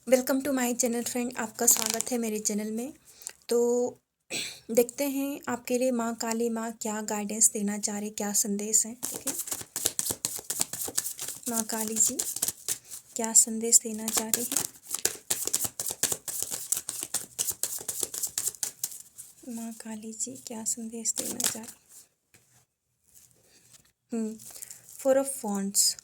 Welcome to my channel friend. आपका स्वागत है मेरे चैनल में। तो देखते हैं आपके लिए माँ काली माँ क्या गाइडेंस देना चाह रही, क्या संदेश है। ठीक है, माँ काली जी क्या संदेश देना चाह रही है। माँ काली जी क्या संदेश देना चाह रही। फोर ऑफ वॉन्ड्स,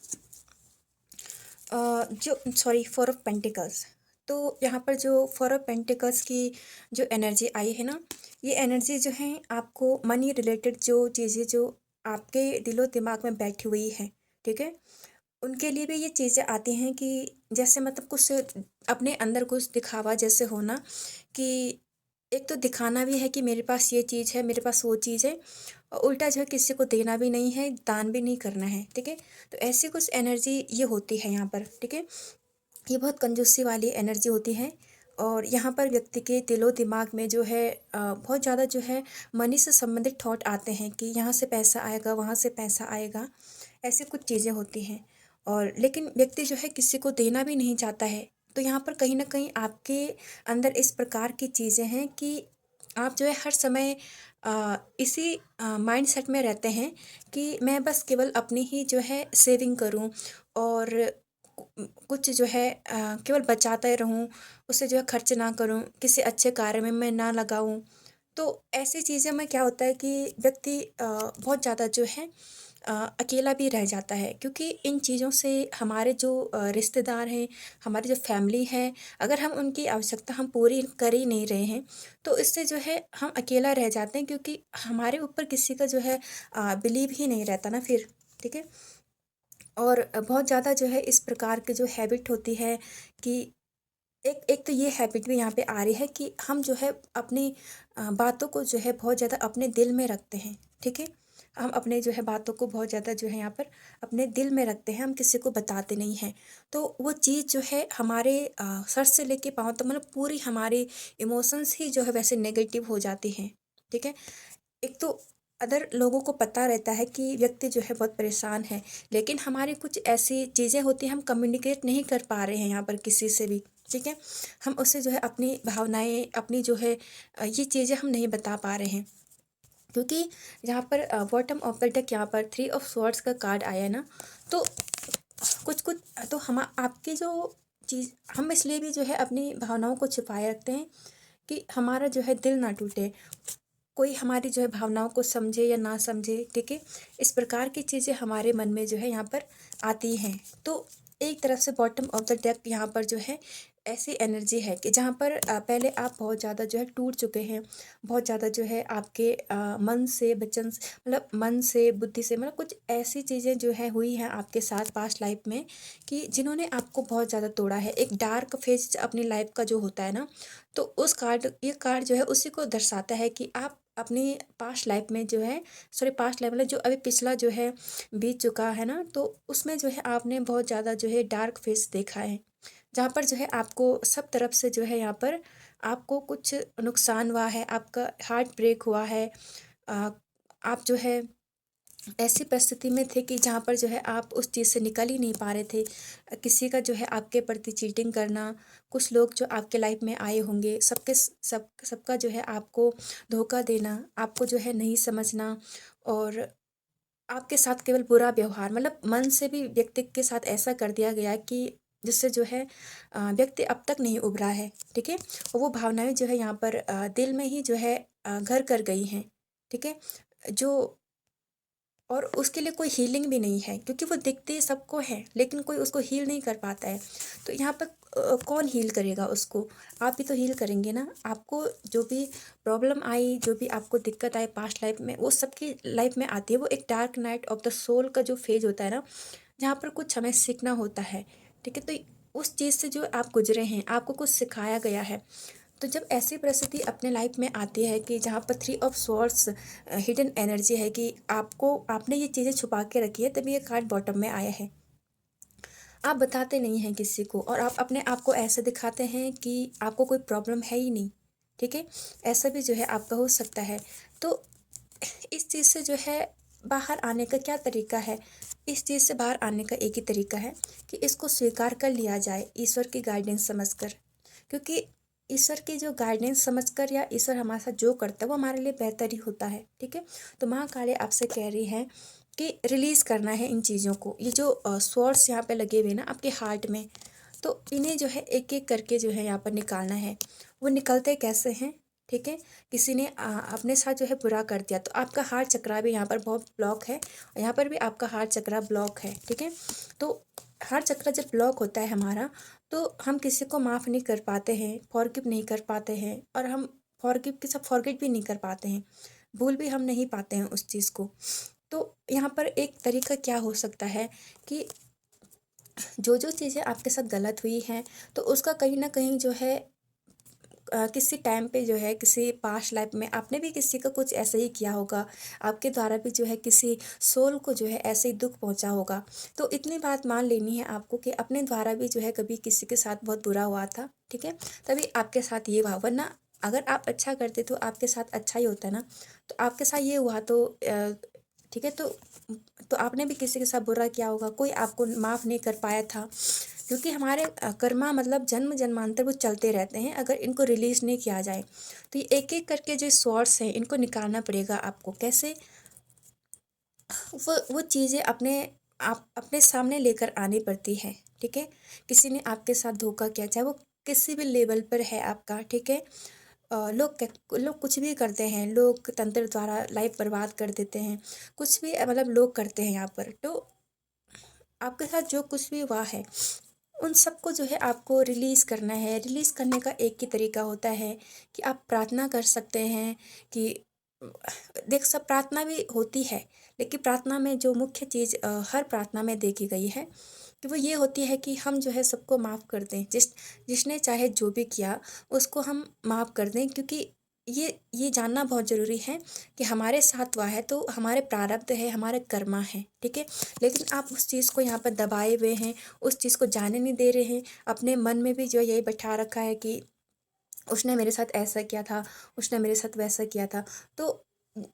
जो सॉरी फोर ऑफ पेंटिकल्स। तो यहाँ पर जो फोर ऑफ पेंटिकल्स की जो एनर्जी आई है ना, ये एनर्जी जो है आपको मनी रिलेटेड जो चीज़ें जो आपके दिलो दिमाग में बैठी हुई है, ठीक है, उनके लिए भी ये चीज़ें आती हैं कि जैसे मतलब कुछ अपने अंदर कुछ दिखावा जैसे होना, कि एक तो दिखाना भी है कि मेरे पास ये चीज़ है, मेरे पास वो चीज़ है, और उल्टा जो है किसी को देना भी नहीं है, दान भी नहीं करना है। ठीक है, तो ऐसी कुछ एनर्जी ये होती है यहाँ पर। ठीक है, ये बहुत कंजूसी वाली एनर्जी होती है। और यहाँ पर व्यक्ति के दिलो दिमाग में जो है बहुत ज़्यादा जो है मनी से संबंधित थॉट आते हैं कि यहाँ से पैसा आएगा, वहाँ से पैसा आएगा, ऐसी कुछ चीज़ें होती हैं। और लेकिन व्यक्ति जो है किसी को देना भी नहीं चाहता है। तो यहाँ पर कहीं ना कहीं आपके अंदर इस प्रकार की चीज़ें हैं कि आप जो है हर समय इसी माइंड सेट में रहते हैं कि मैं बस केवल अपनी ही जो है सेविंग करूं, और कुछ जो है केवल बचाते रहूं, उसे जो है खर्च ना करूं, किसी अच्छे कार्य में मैं ना लगाऊं। तो ऐसी चीज़ें में क्या होता है कि व्यक्ति बहुत ज़्यादा जो है अकेला भी रह जाता है, क्योंकि इन चीज़ों से हमारे जो रिश्तेदार हैं, हमारी जो फैमिली है, अगर हम उनकी आवश्यकता हम पूरी कर ही नहीं रहे हैं, तो इससे जो है हम अकेला रह जाते हैं, क्योंकि हमारे ऊपर किसी का जो है बिलीव ही नहीं रहता ना फिर। ठीक है, और बहुत ज़्यादा जो है इस प्रकार की जो हैबिट होती है कि एक एक तो ये हैबिट भी यहाँ पे आ रही है कि हम जो है अपनी बातों को जो है बहुत ज़्यादा अपने दिल में रखते हैं। ठीक है, हम अपने जो है बातों को बहुत ज़्यादा जो है यहाँ पर अपने दिल में रखते हैं, हम किसी को बताते नहीं हैं। तो वो चीज़ जो है हमारे सर से लेके पाँव तक मतलब पूरी हमारी इमोशंस ही जो है वैसे नेगेटिव हो जाती हैं। ठीक है, एक तो अदर लोगों को पता रहता है कि व्यक्ति जो है बहुत परेशान है, लेकिन हमारी कुछ ऐसी चीज़ें होती हैं हम कम्युनिकेट नहीं कर पा रहे हैं यहाँ पर किसी से भी। ठीक है, हम उससे जो है अपनी भावनाएं, अपनी जो है ये चीज़ें हम नहीं बता पा रहे हैं, क्योंकि यहाँ पर बॉटम ऑफ द डेक यहाँ पर थ्री ऑफ स्वॉर्ड्स का कार्ड आया है ना। तो कुछ कुछ तो हम आपकी जो चीज़, हम इसलिए भी जो है अपनी भावनाओं को छिपाए रखते हैं कि हमारा जो है दिल ना टूटे, कोई हमारी जो है भावनाओं को समझे या ना समझे। ठीक है, इस प्रकार की चीज़ें हमारे मन में जो है यहाँ पर आती हैं। तो एक तरफ से बॉटम ऑफ द डेक यहाँ पर जो है ऐसी एनर्जी है कि जहाँ पर पहले आप बहुत ज़्यादा जो है टूट चुके हैं, बहुत ज़्यादा जो है आपके मन से वचन मतलब मन से बुद्धि से मतलब कुछ ऐसी चीज़ें जो है हुई हैं आपके साथ पास्ट लाइफ में, कि जिन्होंने आपको बहुत ज़्यादा तोड़ा है। एक डार्क फेज अपनी लाइफ का जो होता है ना, तो उस कार्ड ये कार्ड जो है उसी को दर्शाता है कि आप अपनी पास्ट लाइफ में जो है, सॉरी पास्ट लाइफ मतलब जो अभी पिछला जो है बीत चुका है ना, तो उसमें जो है आपने बहुत ज़्यादा जो है डार्क फेस देखा है, जहाँ पर जो है आपको सब तरफ से जो है यहाँ पर आपको कुछ नुकसान हुआ है, आपका हार्ट ब्रेक हुआ है। आ, आप जो है ऐसी परिस्थिति में थे कि जहाँ पर जो है आप उस चीज़ से निकल ही नहीं पा रहे थे। किसी का जो है आपके प्रति चीटिंग करना, कुछ लोग जो आपके लाइफ में आए होंगे, सबका जो है आपको धोखा देना, आपको जो है नहीं समझना, और आपके साथ केवल बुरा व्यवहार, मतलब मन से भी व्यक्ति के साथ ऐसा कर दिया गया कि जिससे जो है व्यक्ति अब तक नहीं उभरा है। ठीक है, और वो भावनाएं जो है यहाँ पर दिल में ही जो है घर कर गई हैं। ठीक है, जो और उसके लिए कोई हीलिंग भी नहीं है, क्योंकि वो दिखते सबको है लेकिन कोई उसको हील नहीं कर पाता है। तो यहाँ पर कौन हील करेगा उसको? आप ही तो हील करेंगे ना। आपको जो भी प्रॉब्लम आई, जो भी आपको दिक्कत आई पास्ट लाइफ में, वो सबकी लाइफ में आती है। वो एक dark night of the soul का जो फेज होता है ना, जहाँ पर कुछ हमें सीखना होता है। ठीक है, तो उस चीज़ से जो आप गुजरे हैं, आपको कुछ सिखाया गया है। तो जब ऐसी परिस्थिति अपने लाइफ में आती है कि जहाँ पर three of swords hidden energy है कि आपको आपने ये चीज़ें छुपा के रखी है, तभी ये कार्ड बॉटम में आया है। आप बताते नहीं हैं किसी को, और आप अपने आप को ऐसे दिखाते हैं कि आपको कोई प्रॉब्लम है ही नहीं। ठीक है, ऐसा भी जो है आपका हो सकता है। तो इस चीज़ से जो है बाहर आने का क्या तरीका है? इस चीज़ से बाहर आने का एक ही तरीका है कि इसको स्वीकार कर लिया जाए ईश्वर की गाइडेंस समझकर। क्योंकि ईश्वर की जो गाइडेंस समझकर या ईश्वर हमारे साथ जो करता है वो हमारे लिए बेहतर ही होता है, ठीक है? तो माँ काली आपसे कह रही हैं कि रिलीज़ करना है इन चीज़ों को। ये जो स्वॉर्ड्स यहाँ पे लगे हुए हैं ना आपके हार्ट में, तो इन्हें जो है एक-एक करके जो है यहाँ पर निकालना है। वो निकलते कैसे हैं? ठीक है? किसी ने अपने साथ जो है बुरा कर दिया तो आपका हार्ट चक्रा भी यहाँ पर बहुत ब्लॉक है, और यहाँ पर भी आपका हार्ट चक्रा ब्लॉक है, ठीक है? तो हार्ट चक्रा जब ब्लॉक होता है हमारा, तो हम किसी को माफ़ नहीं कर पाते हैं, फ़ॉरगिव नहीं कर पाते हैं, और हम फ़ॉरगिव के साथ फ़ॉरगेट भी नहीं कर पाते हैं, भूल भी हम नहीं पाते हैं उस चीज़ को। तो यहाँ पर एक तरीका क्या हो सकता है कि जो चीज़ें आपके साथ गलत हुई हैं, तो उसका कहीं न कहीं जो है किसी टाइम पे जो है किसी पास्ट लाइफ में आपने भी किसी का कुछ ऐसा ही किया होगा, आपके द्वारा भी जो है किसी सोल को जो है ऐसे ही दुःख पहुँचा होगा। तो इतनी बात मान लेनी है आपको कि अपने द्वारा भी जो है कभी किसी के साथ बहुत बुरा हुआ था, ठीक है? तभी आपके साथ ये हुआ, वरना अगर आप अच्छा करते तो आपके साथ अच्छा ही होता ना। तो आपके साथ ये हुआ तो ठीक है, तो आपने भी किसी के साथ बुरा किया होगा, कोई आपको माफ़ नहीं कर पाया था। क्योंकि हमारे कर्मा मतलब जन्म जन्मांतर वो चलते रहते हैं, अगर इनको रिलीज़ नहीं किया जाए तो ये एक-एक करके जो स्वॉर्ड्स हैं इनको निकालना पड़ेगा आपको। कैसे? वो चीज़ें आप अपने सामने लेकर आनी पड़ती है, ठीक है? किसी ने आपके साथ धोखा किया, चाहे वो किसी भी लेवल पर है आपका, ठीक है? लोग कुछ भी करते हैं, लोग तंत्र द्वारा लाइफ बर्बाद कर देते हैं, कुछ भी मतलब लोग करते हैं यहाँ पर। तो आपके साथ जो कुछ भी हुआ है, उन सबको जो है आपको रिलीज़ करना है। रिलीज़ करने का एक ही तरीका होता है कि आप प्रार्थना कर सकते हैं कि देख, सब प्रार्थना भी होती है, लेकिन प्रार्थना में जो मुख्य चीज़ हर प्रार्थना में देखी गई है कि वो ये होती है कि हम जो है सबको माफ़ कर दें। जिसने चाहे जो भी किया उसको हम माफ़ कर दें, क्योंकि ये जानना बहुत ज़रूरी है कि हमारे साथ हुआ है तो हमारे प्रारब्ध है, हमारे कर्मा है, ठीक है? लेकिन आप उस चीज़ को यहाँ पर दबाए हुए हैं, उस चीज़ को जाने नहीं दे रहे हैं। अपने मन में भी जो है यही बैठा रखा है कि उसने मेरे साथ ऐसा किया था, उसने मेरे साथ वैसा किया था। तो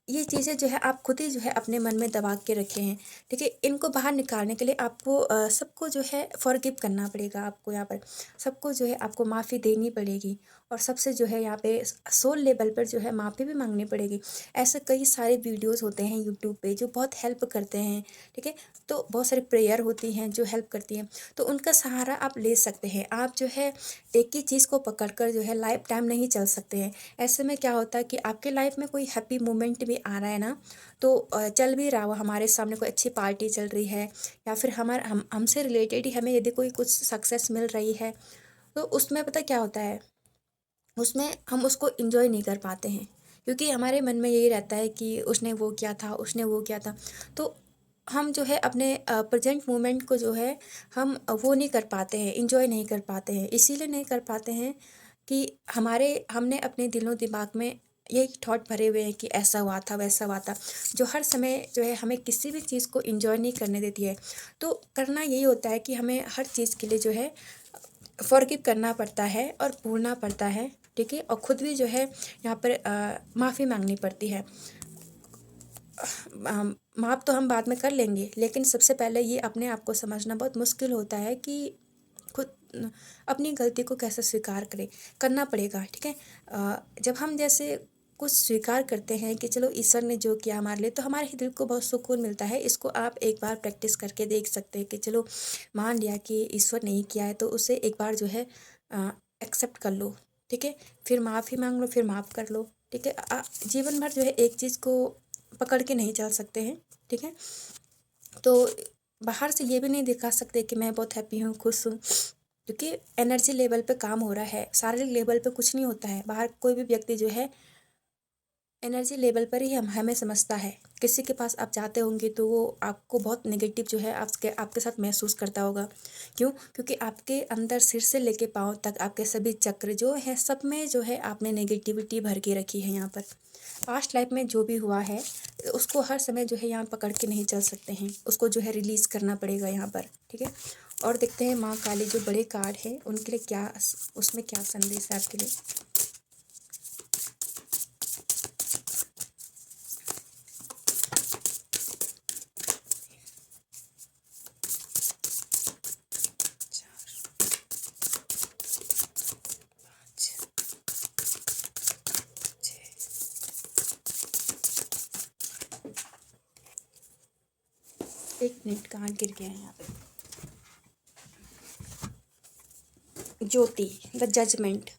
ये चीज़ें जो है आप खुद ही जो है अपने मन में दबा के रखे हैं, ठीक है? इनको बाहर निकालने के लिए आपको सबको जो है फ़ॉरगिव करना पड़ेगा आपको यहाँ पर। सबको जो है आपको माफ़ी देनी पड़ेगी, और सबसे जो है यहाँ पे सोल लेवल पर जो है माफ़ी भी माँगनी पड़ेगी। ऐसे कई सारे वीडियोज़ होते हैं यूट्यूब पे जो बहुत हेल्प करते हैं, ठीक है? तो बहुत सारी प्रेयर होती हैं जो हेल्प करती हैं, तो उनका सहारा आप ले सकते हैं। आप जो है एक ही चीज़ को पकड़कर जो है लाइफ टाइम नहीं चल सकते हैं। ऐसे में क्या होता है कि आपके लाइफ में कोई हैप्पी मोमेंट भी आ रहा है ना, तो चल भी रहा हो, हमारे सामने कोई अच्छी पार्टी चल रही है, या फिर हमसे रिलेटेड ही हमें यदि कोई कुछ सक्सेस मिल रही है, तो उसमें पता क्या होता है, उसमें हम उसको एन्जॉय नहीं कर पाते हैं, क्योंकि हमारे मन में यही रहता है कि उसने वो किया था, उसने वो किया था। तो हम जो है अपने प्रेज़ेंट मोमेंट को जो है हम वो नहीं कर पाते हैं, एन्जॉय नहीं कर पाते हैं। इसीलिए नहीं कर पाते हैं कि हमने अपने दिलो-दिमाग में यही थॉट भरे हुए हैं कि ऐसा हुआ था, वैसा हुआ था, जो हर समय जो है हमें किसी भी चीज़ को एन्जॉय नहीं करने देती है। तो करना यही होता है कि हमें हर चीज़ के लिए जो है फ़ॉरगिव करना पड़ता है और भूलना पड़ता है, ठीक है? और खुद भी जो है यहाँ पर माफ़ी माँगनी पड़ती है। माफ़ तो हम बाद में कर लेंगे, लेकिन सबसे पहले ये अपने आप को समझना बहुत मुश्किल होता है कि खुद अपनी गलती को कैसे स्वीकार करें, करना पड़ेगा, ठीक है? जब हम जैसे कुछ स्वीकार करते हैं कि चलो ईश्वर ने जो किया हमारे लिए, तो हमारे ही दिल को बहुत सुकून मिलता है। इसको आप एक बार प्रैक्टिस करके देख सकते हैं कि चलो मान लिया कि ईश्वर ने ही किया है, तो उसे एक बार जो है एक्सेप्ट कर लो, ठीक है? फिर माफ़ी माँग लो, फिर माफ़ कर लो, ठीक है? जीवन भर जो है एक चीज़ को पकड़ के नहीं चल सकते हैं, ठीक है? तो बाहर से ये भी नहीं दिखा सकते कि मैं बहुत हैप्पी हूँ, खुश हूँ, क्योंकि एनर्जी लेवल पे काम हो रहा है, शारीरिक लेवल पे कुछ नहीं होता है। बाहर कोई भी व्यक्ति जो है एनर्जी लेवल पर ही हमें समझता है। किसी के पास आप जाते होंगे तो वो आपको बहुत नेगेटिव जो है आपके आपके साथ महसूस करता होगा। क्यों? क्योंकि आपके अंदर सिर से लेके पाँव तक आपके सभी चक्र जो है सब में जो है आपने नेगेटिविटी भर के रखी है यहाँ पर। पास्ट लाइफ में जो भी हुआ है उसको हर समय जो है यहाँ पकड़ के नहीं चल सकते हैं, उसको जो है रिलीज़ करना पड़ेगा यहाँ पर, ठीक है? और देखते हैं माँ काली जो बड़े कार्ड है उनके लिए क्या, उसमें क्या संदेश है आपके लिए। एक मिनट, कहाँ गिर गया है यहाँ पे। ज्योति, द जजमेंट।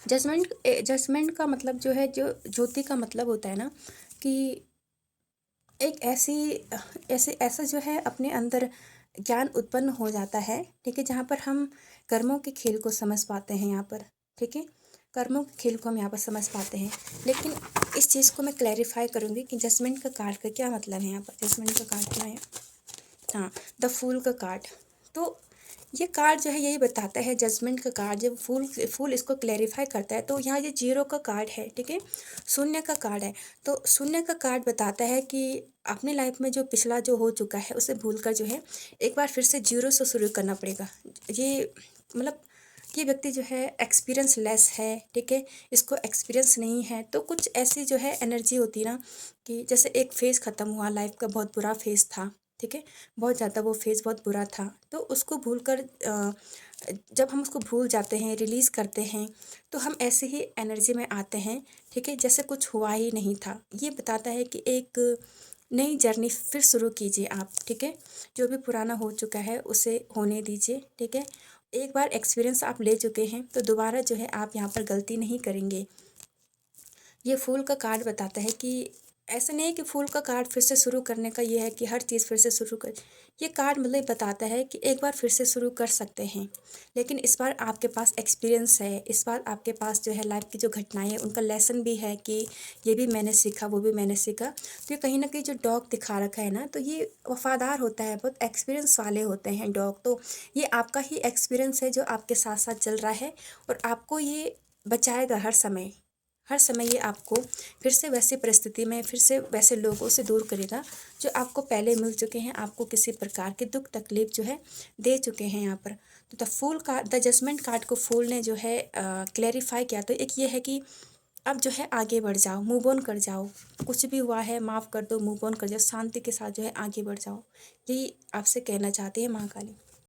जजमेंट का मतलब जो है, जो ज्योति का मतलब होता है ना कि एक ऐसी ऐसे ऐसा जो है अपने अंदर ज्ञान उत्पन्न हो जाता है, ठीक है, जहाँ पर हम कर्मों के खेल को समझ पाते हैं यहाँ पर, ठीक है, कर्मों के खेल को हम यहाँ पर समझ पाते हैं। लेकिन इस चीज़ को मैं क्लैरिफाई करूँगी कि जजमेंट का कार्ड का क्या मतलब है यहाँ पर। जजमेंट का कार्ड क्या है? हाँ, द फूल का कार्ड। तो ये कार्ड जो है यही बताता है, जजमेंट का कार्ड जब फूल इसको क्लैरिफाई करता है, तो यहाँ ये जीरो का कार्ड है, ठीक है, शून्य का कार्ड है। तो शून्य का कार्ड बताता है कि अपने लाइफ में जो पिछला जो हो चुका है उसे भूलकर जो है एक बार फिर से जीरो से शुरू करना पड़ेगा। ये मतलब ये व्यक्ति जो है एक्सपीरियंस लेस है, ठीक है, इसको एक्सपीरियंस नहीं है। तो कुछ ऐसी जो है एनर्जी होती है ना कि जैसे एक फेज़ ख़त्म हुआ लाइफ का, बहुत बुरा फेज़ था, ठीक है, बहुत ज़्यादा वो फेज़ बहुत बुरा था, तो उसको भूलकर जब हम उसको भूल जाते हैं, रिलीज़ करते हैं, तो हम ऐसे ही एनर्जी में आते हैं, ठीक है, जैसे कुछ हुआ ही नहीं था। ये बताता है कि एक नई जर्नी फिर शुरू कीजिए आप, ठीक है, जो भी पुराना हो चुका है उसे होने दीजिए, ठीक है। एक बार एक्सपीरियंस आप ले चुके हैं तो दोबारा जो है आप यहाँ पर गलती नहीं करेंगे। ये फूल का कार्ड बताता है कि ऐसा नहीं है कि फूल का कार्ड फिर से शुरू करने का ये है कि हर चीज़ फिर से शुरू कर। ये कार्ड मतलब बताता है कि एक बार फिर से शुरू कर सकते हैं, लेकिन इस बार आपके पास एक्सपीरियंस है, इस बार आपके पास जो है लाइफ की जो घटनाएं हैं उनका लेसन भी है कि ये भी मैंने सीखा, वो भी मैंने सीखा। तो ये कहीं ना कहीं जो डॉग दिखा रखा है ना, तो ये वफादार होता है, बहुत एक्सपीरियंस वाले होते हैं डॉग। तो ये आपका ही एक्सपीरियंस है जो आपके साथ साथ चल रहा है, और आपको ये बचाएगा हर समय। हर समय ये आपको फिर से वैसी परिस्थिति में, फिर से वैसे लोगों से दूर करेगा जो आपको पहले मिल चुके हैं, आपको किसी प्रकार के दुख तकलीफ जो है दे चुके हैं यहाँ पर। तो द जजमेंट कार्ड को फूल ने जो है क्लैरिफाई किया। तो एक ये है कि अब जो है आगे बढ़ जाओ, मूव ऑन कर जाओ, कुछ भी हुआ है माफ़ कर दो, मूव ऑन कर जाओ, शांति के साथ जो है आगे बढ़ जाओ। यही आपसे कहना चाहती है महाकाली।